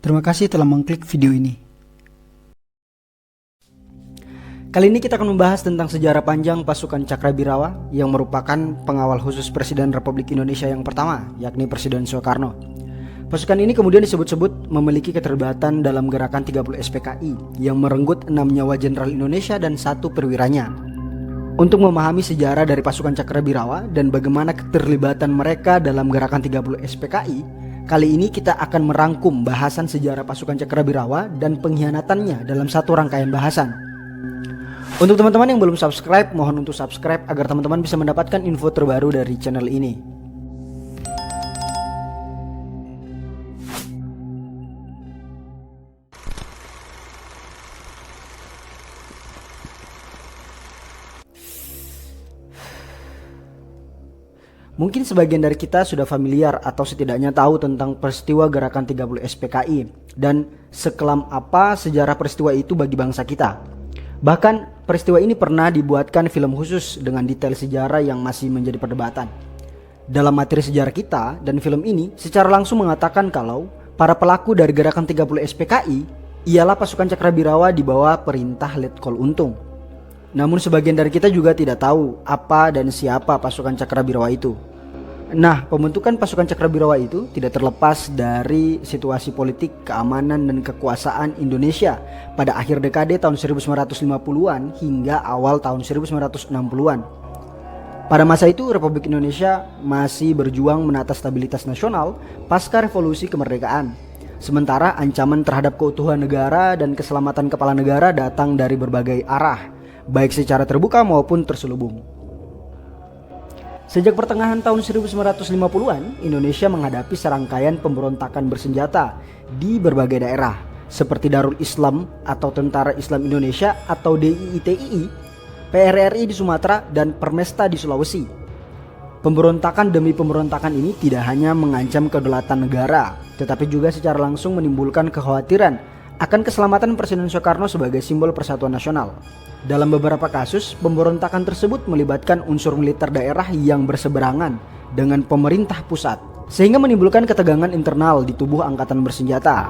Terima kasih telah mengklik video ini. Kali ini kita akan membahas tentang sejarah panjang pasukan Cakrabirawa yang merupakan pengawal khusus Presiden Republik Indonesia yang pertama, yakni Presiden Soekarno. Pasukan ini kemudian disebut-sebut memiliki keterlibatan dalam gerakan 30 SPKI yang merenggut 6 nyawa jenderal Indonesia dan 1 perwiranya. Untuk memahami sejarah dari pasukan Cakrabirawa dan bagaimana keterlibatan mereka dalam gerakan 30 SPKI, kali ini kita akan merangkum bahasan sejarah pasukan Cakrabirawa dan pengkhianatannya dalam satu rangkaian bahasan. Untuk teman-teman yang belum subscribe, mohon untuk subscribe agar teman-teman bisa mendapatkan info terbaru dari channel ini. Mungkin sebagian dari kita sudah familiar atau setidaknya tahu tentang peristiwa gerakan 30 SPKI dan sekelam apa sejarah peristiwa itu bagi bangsa kita. Bahkan peristiwa ini pernah dibuatkan film khusus dengan detail sejarah yang masih menjadi perdebatan. Dalam materi sejarah kita dan film ini secara langsung mengatakan kalau para pelaku dari gerakan 30 SPKI ialah pasukan Cakrabirawa di bawah perintah Letkol Untung. Namun sebagian dari kita juga tidak tahu apa dan siapa pasukan Cakrabirawa itu. Nah, pembentukan pasukan Cakrabirawa itu tidak terlepas dari situasi politik, keamanan, dan kekuasaan Indonesia pada akhir dekade tahun 1950-an hingga awal tahun 1960-an. Pada masa itu, Republik Indonesia masih berjuang menata stabilitas nasional pasca revolusi kemerdekaan. Sementara ancaman terhadap keutuhan negara dan keselamatan kepala negara datang dari berbagai arah, baik secara terbuka maupun terselubung. Sejak pertengahan tahun 1950-an, Indonesia menghadapi serangkaian pemberontakan bersenjata di berbagai daerah, seperti Darul Islam atau Tentara Islam Indonesia atau DIITII, PRRI di Sumatera, dan Permesta di Sulawesi. Pemberontakan demi pemberontakan ini tidak hanya mengancam kedaulatan negara, tetapi juga secara langsung menimbulkan kekhawatiran akan keselamatan Presiden Soekarno sebagai simbol persatuan nasional. Dalam beberapa kasus, pemberontakan tersebut melibatkan unsur militer daerah yang berseberangan dengan pemerintah pusat, sehingga menimbulkan ketegangan internal di tubuh angkatan bersenjata.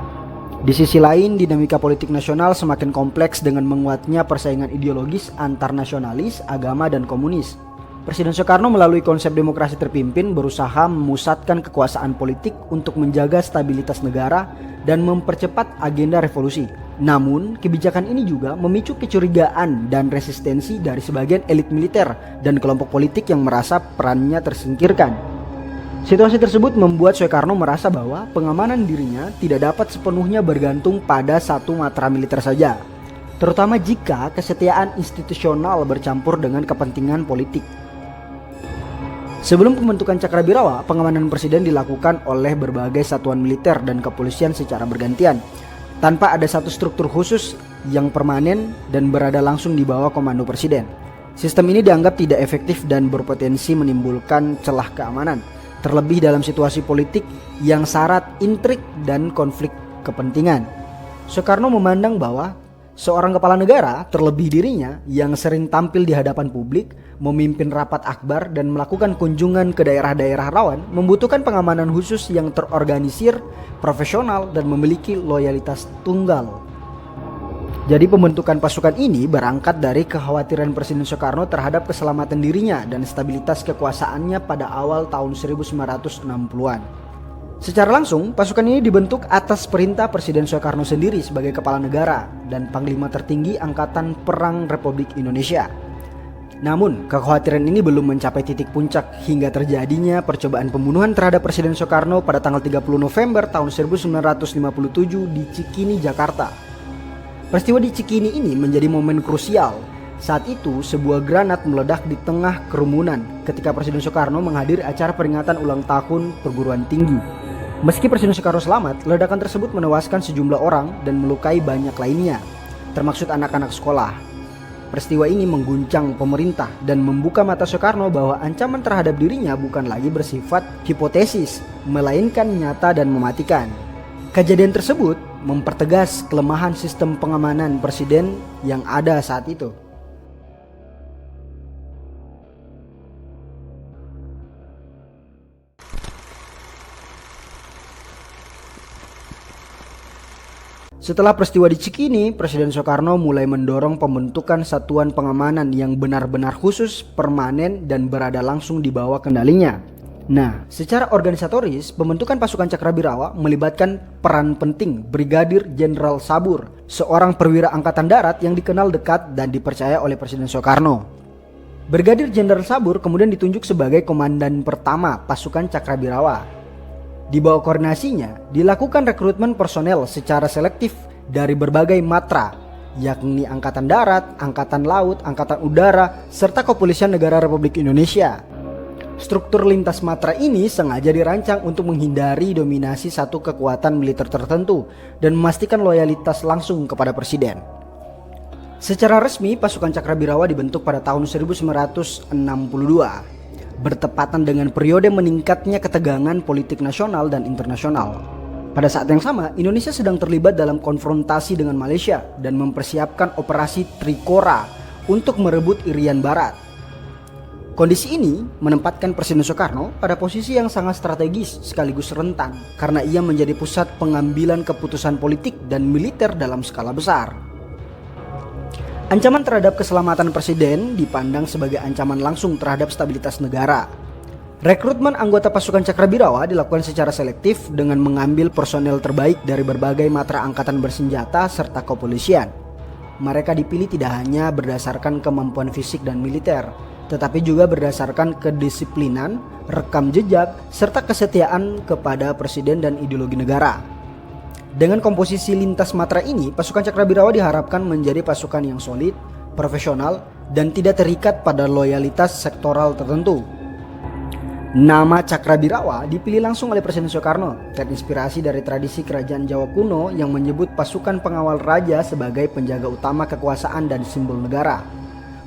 Di sisi lain, dinamika politik nasional semakin kompleks dengan menguatnya persaingan ideologis antar nasionalis, agama, dan komunis. Presiden Soekarno melalui konsep demokrasi terpimpin berusaha memusatkan kekuasaan politik untuk menjaga stabilitas negara dan mempercepat agenda revolusi. Namun, kebijakan ini juga memicu kecurigaan dan resistensi dari sebagian elit militer dan kelompok politik yang merasa perannya tersingkirkan. Situasi tersebut membuat Soekarno merasa bahwa pengamanan dirinya tidak dapat sepenuhnya bergantung pada satu matra militer saja, terutama jika kesetiaan institusional bercampur dengan kepentingan politik. Sebelum pembentukan Cakrabirawa, pengamanan presiden dilakukan oleh berbagai satuan militer dan kepolisian secara bergantian, tanpa ada satu struktur khusus yang permanen dan berada langsung di bawah komando presiden. Sistem ini dianggap tidak efektif dan berpotensi menimbulkan celah keamanan, terlebih dalam situasi politik yang syarat intrik dan konflik kepentingan. Soekarno memandang bahwa seorang kepala negara, terlebih dirinya yang sering tampil di hadapan publik, memimpin rapat akbar dan melakukan kunjungan ke daerah-daerah rawan, membutuhkan pengamanan khusus yang terorganisir, profesional, dan memiliki loyalitas tunggal. Jadi pembentukan pasukan ini berangkat dari kekhawatiran Presiden Soekarno terhadap keselamatan dirinya dan stabilitas kekuasaannya pada awal tahun 1960-an. Secara langsung, pasukan ini dibentuk atas perintah Presiden Soekarno sendiri sebagai kepala negara dan panglima tertinggi Angkatan Perang Republik Indonesia. Namun, kekhawatiran ini belum mencapai titik puncak hingga terjadinya percobaan pembunuhan terhadap Presiden Soekarno pada tanggal 30 November tahun 1957 di Cikini, Jakarta. Peristiwa di Cikini ini menjadi momen krusial. Saat itu, sebuah granat meledak di tengah kerumunan ketika Presiden Soekarno menghadiri acara peringatan ulang tahun perguruan tinggi. Meski Presiden Soekarno selamat, ledakan tersebut menewaskan sejumlah orang dan melukai banyak lainnya, termasuk anak-anak sekolah. Peristiwa ini mengguncang pemerintah dan membuka mata Soekarno bahwa ancaman terhadap dirinya bukan lagi bersifat hipotesis, melainkan nyata dan mematikan. Kejadian tersebut mempertegas kelemahan sistem pengamanan presiden yang ada saat itu. Setelah peristiwa di Cikini, Presiden Soekarno mulai mendorong pembentukan satuan pengamanan yang benar-benar khusus, permanen, dan berada langsung di bawah kendalinya. Nah, secara organisatoris, pembentukan pasukan Cakrabirawa melibatkan peran penting Brigadir Jenderal Sabur, seorang perwira angkatan darat yang dikenal dekat dan dipercaya oleh Presiden Soekarno. Brigadir Jenderal Sabur kemudian ditunjuk sebagai komandan pertama pasukan Cakrabirawa. Di bawah koordinasinya, dilakukan rekrutmen personel secara selektif dari berbagai matra, yakni Angkatan Darat, Angkatan Laut, Angkatan Udara, serta Kepolisian Negara Republik Indonesia. Struktur lintas matra ini sengaja dirancang untuk menghindari dominasi satu kekuatan militer tertentu dan memastikan loyalitas langsung kepada Presiden. Secara resmi, pasukan Cakrabirawa dibentuk pada tahun 1962. Bertepatan dengan periode meningkatnya ketegangan politik nasional dan internasional. Pada saat yang sama, Indonesia sedang terlibat dalam konfrontasi dengan Malaysia dan mempersiapkan operasi Trikora untuk merebut Irian Barat. Kondisi ini menempatkan Presiden Soekarno pada posisi yang sangat strategis sekaligus rentan karena ia menjadi pusat pengambilan keputusan politik dan militer dalam skala besar. Ancaman terhadap keselamatan presiden dipandang sebagai ancaman langsung terhadap stabilitas negara. Rekrutmen anggota pasukan Cakrabirawa dilakukan secara selektif dengan mengambil personel terbaik dari berbagai matra angkatan bersenjata serta kepolisian. Mereka dipilih tidak hanya berdasarkan kemampuan fisik dan militer, tetapi juga berdasarkan kedisiplinan, rekam jejak, serta kesetiaan kepada presiden dan ideologi negara. Dengan komposisi lintas matra ini, pasukan Cakrabirawa diharapkan menjadi pasukan yang solid, profesional, dan tidak terikat pada loyalitas sektoral tertentu. Nama Cakrabirawa dipilih langsung oleh Presiden Soekarno, terinspirasi dari tradisi kerajaan Jawa kuno yang menyebut pasukan pengawal raja sebagai penjaga utama kekuasaan dan simbol negara.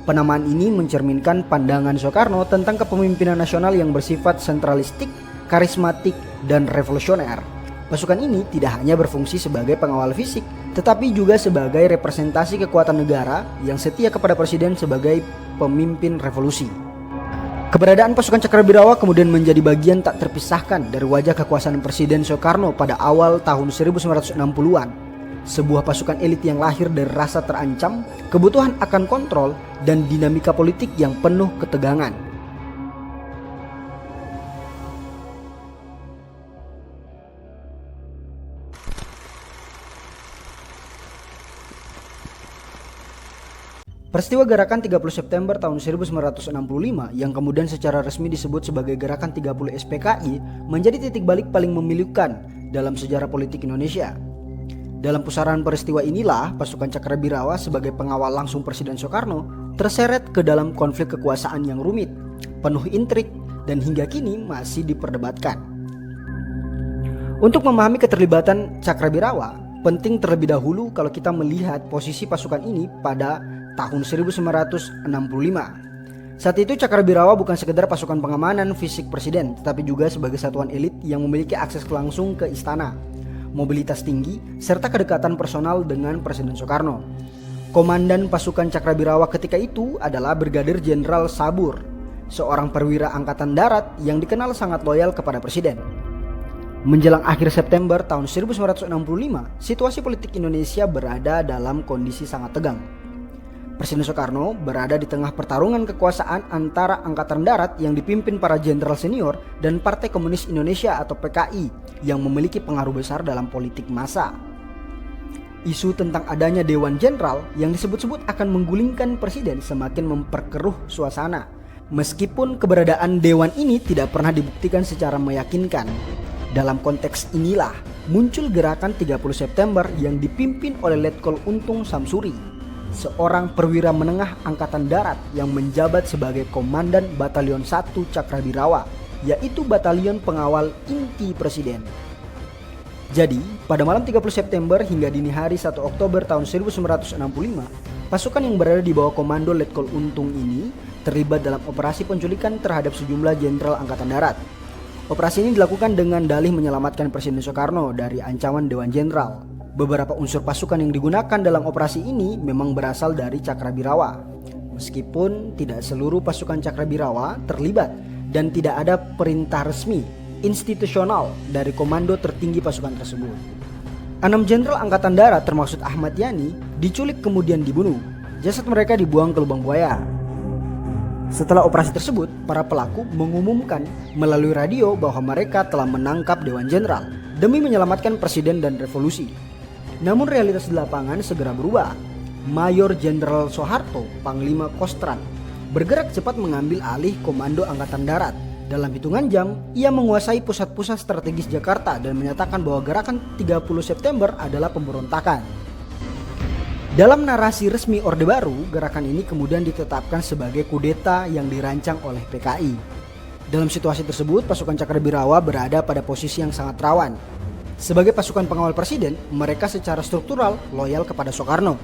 Penamaan ini mencerminkan pandangan Soekarno tentang kepemimpinan nasional yang bersifat sentralistik, karismatik, dan revolusioner. Pasukan ini tidak hanya berfungsi sebagai pengawal fisik, tetapi juga sebagai representasi kekuatan negara yang setia kepada presiden sebagai pemimpin revolusi. Keberadaan pasukan Cakrabirawa kemudian menjadi bagian tak terpisahkan dari wajah kekuasaan Presiden Soekarno pada awal tahun 1960-an. Sebuah pasukan elit yang lahir dari rasa terancam, kebutuhan akan kontrol, dan dinamika politik yang penuh ketegangan. Peristiwa Gerakan 30 September tahun 1965 yang kemudian secara resmi disebut sebagai Gerakan 30 SPKI menjadi titik balik paling memilukan dalam sejarah politik Indonesia. Dalam pusaran peristiwa inilah pasukan Cakrabirawa sebagai pengawal langsung Presiden Soekarno terseret ke dalam konflik kekuasaan yang rumit, penuh intrik, dan hingga kini masih diperdebatkan. Untuk memahami keterlibatan Cakrabirawa, penting terlebih dahulu kalau kita melihat posisi pasukan ini pada tahun 1965. Saat itu Cakrabirawa bukan sekedar pasukan pengamanan fisik presiden, tetapi juga sebagai satuan elit yang memiliki akses langsung ke istana, mobilitas tinggi, serta kedekatan personal dengan Presiden Soekarno. Komandan pasukan Cakrabirawa ketika itu adalah Brigadir Jenderal Sabur, seorang perwira angkatan darat yang dikenal sangat loyal kepada presiden. Menjelang akhir September tahun 1965, situasi politik Indonesia berada dalam kondisi sangat tegang. Presiden Soekarno berada di tengah pertarungan kekuasaan antara Angkatan Darat yang dipimpin para jenderal senior dan Partai Komunis Indonesia atau PKI yang memiliki pengaruh besar dalam politik massa. Isu tentang adanya Dewan Jenderal yang disebut-sebut akan menggulingkan presiden semakin memperkeruh suasana. Meskipun keberadaan Dewan ini tidak pernah dibuktikan secara meyakinkan. Dalam konteks inilah muncul Gerakan 30 September yang dipimpin oleh Letkol Untung Samsuri, seorang perwira menengah angkatan darat yang menjabat sebagai komandan Batalion 1 Cakrabirawa, yaitu batalion pengawal inti presiden. Jadi, pada malam 30 September hingga dini hari 1 Oktober tahun 1965, pasukan yang berada di bawah komando Letkol Untung ini terlibat dalam operasi penculikan terhadap sejumlah jenderal angkatan darat. Operasi ini dilakukan dengan dalih menyelamatkan Presiden Soekarno dari ancaman Dewan Jenderal. Beberapa unsur pasukan yang digunakan dalam operasi ini memang berasal dari Cakrabirawa. Meskipun tidak seluruh pasukan Cakrabirawa terlibat dan tidak ada perintah resmi institusional dari komando tertinggi pasukan tersebut. 6 jenderal angkatan darat termasuk Ahmad Yani diculik kemudian dibunuh. Jasad mereka dibuang ke lubang buaya. Setelah operasi tersebut, para pelaku mengumumkan melalui radio bahwa mereka telah menangkap Dewan Jenderal demi menyelamatkan presiden dan revolusi. Namun realitas di lapangan segera berubah. Mayor Jenderal Soeharto, Panglima Kostrat, bergerak cepat mengambil alih komando angkatan darat. Dalam hitungan jam, ia menguasai pusat-pusat strategis Jakarta dan menyatakan bahwa gerakan 30 September adalah pemberontakan. Dalam narasi resmi Orde Baru, gerakan ini kemudian ditetapkan sebagai kudeta yang dirancang oleh PKI. Dalam situasi tersebut, pasukan Cakrabirawa berada pada posisi yang sangat rawan. Sebagai pasukan pengawal presiden, mereka secara struktural loyal kepada Soekarno.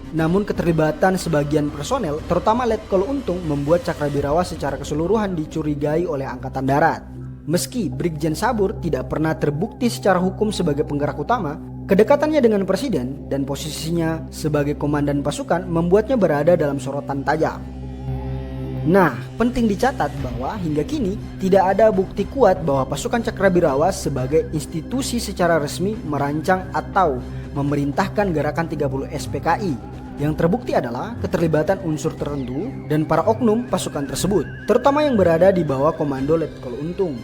Namun keterlibatan sebagian personel, terutama Letkol Untung, membuat Cakrabirawa secara keseluruhan dicurigai oleh Angkatan Darat. Meski Brigjen Sabur tidak pernah terbukti secara hukum sebagai penggerak utama, kedekatannya dengan presiden dan posisinya sebagai komandan pasukan membuatnya berada dalam sorotan tajam. Nah, penting dicatat bahwa hingga kini tidak ada bukti kuat bahwa pasukan Cakrabirawa sebagai institusi secara resmi merancang atau memerintahkan gerakan 30 SPKI. Yang terbukti adalah keterlibatan unsur tertentu dan para oknum pasukan tersebut, terutama yang berada di bawah komando Letkol Untung.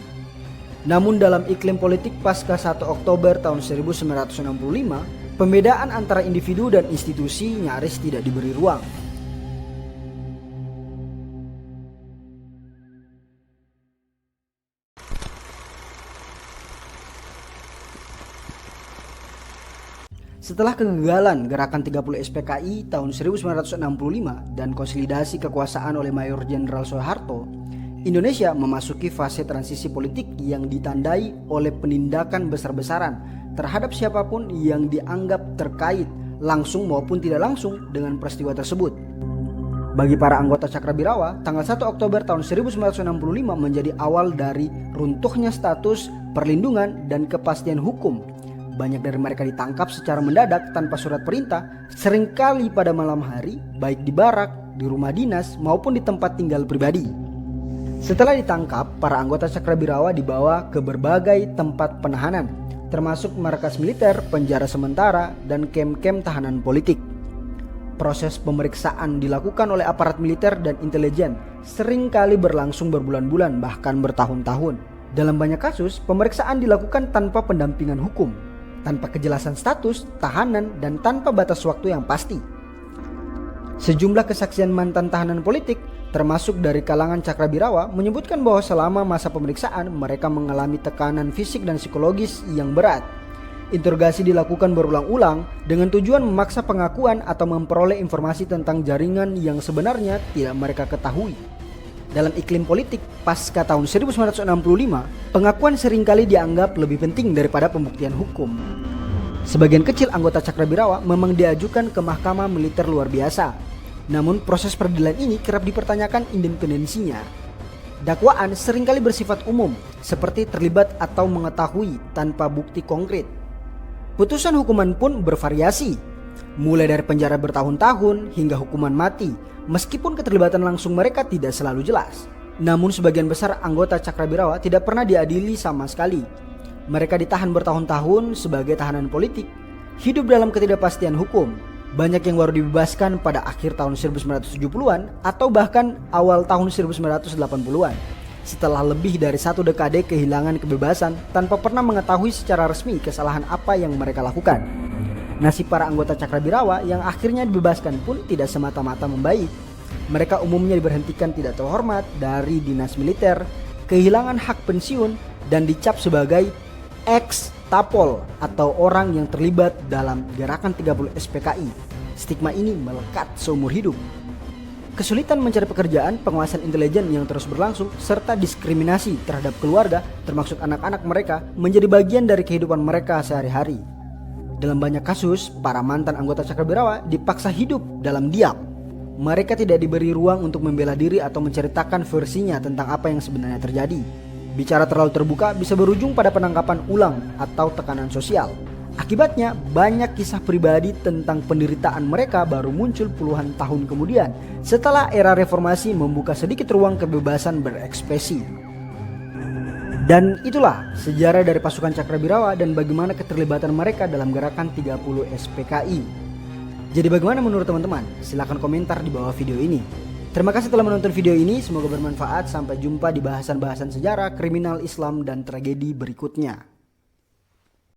Namun dalam iklim politik pasca 1 Oktober tahun 1965, pembedaan antara individu dan institusi nyaris tidak diberi ruang. Setelah kegagalan gerakan 30 SPKI tahun 1965 dan konsolidasi kekuasaan oleh Mayor Jenderal Soeharto, Indonesia memasuki fase transisi politik yang ditandai oleh penindakan besar-besaran terhadap siapapun yang dianggap terkait langsung maupun tidak langsung dengan peristiwa tersebut. Bagi para anggota Cakrabirawa, tanggal 1 Oktober tahun 1965 menjadi awal dari runtuhnya status perlindungan dan kepastian hukum. Banyak dari mereka ditangkap secara mendadak tanpa surat perintah, seringkali pada malam hari, baik di barak, di rumah dinas, maupun di tempat tinggal pribadi. Setelah ditangkap, para anggota Cakrabirawa dibawa ke berbagai tempat penahanan, termasuk markas militer, penjara sementara, dan kem-kem tahanan politik. Proses pemeriksaan dilakukan oleh aparat militer dan intelijen, seringkali berlangsung berbulan-bulan bahkan bertahun-tahun. Dalam banyak kasus, pemeriksaan dilakukan tanpa pendampingan hukum, tanpa kejelasan status, tahanan, dan tanpa batas waktu yang pasti. Sejumlah kesaksian mantan tahanan politik, termasuk dari kalangan Cakrabirawa, menyebutkan bahwa selama masa pemeriksaan mereka mengalami tekanan fisik dan psikologis yang berat. Interogasi dilakukan berulang-ulang dengan tujuan memaksa pengakuan atau memperoleh informasi tentang jaringan yang sebenarnya tidak mereka ketahui. Dalam iklim politik pasca tahun 1965, pengakuan seringkali dianggap lebih penting daripada pembuktian hukum. Sebagian kecil anggota Cakrabirawa memang diajukan ke mahkamah militer luar biasa. Namun proses peradilan ini kerap dipertanyakan independensinya. Dakwaan seringkali bersifat umum, seperti terlibat atau mengetahui tanpa bukti konkret. Putusan hukuman pun bervariasi, mulai dari penjara bertahun-tahun hingga hukuman mati, meskipun keterlibatan langsung mereka tidak selalu jelas. Namun sebagian besar anggota Cakrabirawa tidak pernah diadili sama sekali. Mereka ditahan bertahun-tahun sebagai tahanan politik, hidup dalam ketidakpastian hukum. Banyak yang baru dibebaskan pada akhir tahun 1970-an atau bahkan awal tahun 1980-an. Setelah lebih dari 1 dekade kehilangan kebebasan tanpa pernah mengetahui secara resmi kesalahan apa yang mereka lakukan. Nasib para anggota Cakrabirawa yang akhirnya dibebaskan pun tidak semata-mata membaik. Mereka umumnya diberhentikan tidak terhormat dari dinas militer, kehilangan hak pensiun, dan dicap sebagai ex-tapol atau orang yang terlibat dalam gerakan 30 SPKI. Stigma ini melekat seumur hidup. Kesulitan mencari pekerjaan, penguasaan intelijen yang terus berlangsung, serta diskriminasi terhadap keluarga, termasuk anak-anak mereka, menjadi bagian dari kehidupan mereka sehari-hari. Dalam banyak kasus, para mantan anggota Cakrabirawa dipaksa hidup dalam diam. Mereka tidak diberi ruang untuk membela diri atau menceritakan versinya tentang apa yang sebenarnya terjadi. Bicara terlalu terbuka bisa berujung pada penangkapan ulang atau tekanan sosial. Akibatnya, banyak kisah pribadi tentang penderitaan mereka baru muncul puluhan tahun kemudian, setelah era reformasi membuka sedikit ruang kebebasan berekspresi. Dan itulah sejarah dari pasukan Cakrabirawa dan bagaimana keterlibatan mereka dalam gerakan 30 SPKI. Jadi bagaimana menurut teman-teman? Silahkan komentar di bawah video ini. Terima kasih telah menonton video ini, semoga bermanfaat. Sampai jumpa di bahasan-bahasan sejarah, kriminal Islam, dan tragedi berikutnya.